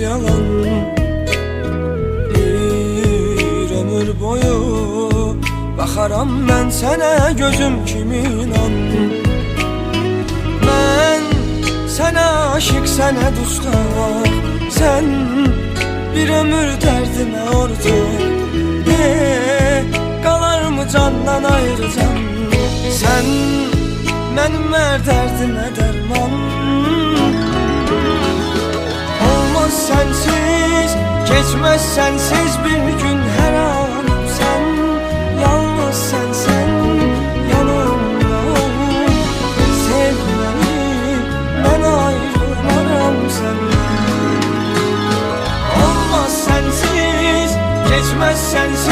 yalan. Bir ömür boyu baxaram mən sənə gözüm kimi inan. Mən sənə aşık, sənə dustaq, sən bir ömür dərdimə ortaq. Qalar mı candan ayrıcan, sən mənim hər dərdimə dərman. Olmaz sənsiz, geçmez sensiz bir gün her an. Sen, yalnız sen yanımda ol. Sev beni, ben ayrılmaram senden. Olmaz sensiz, geçmez sensiz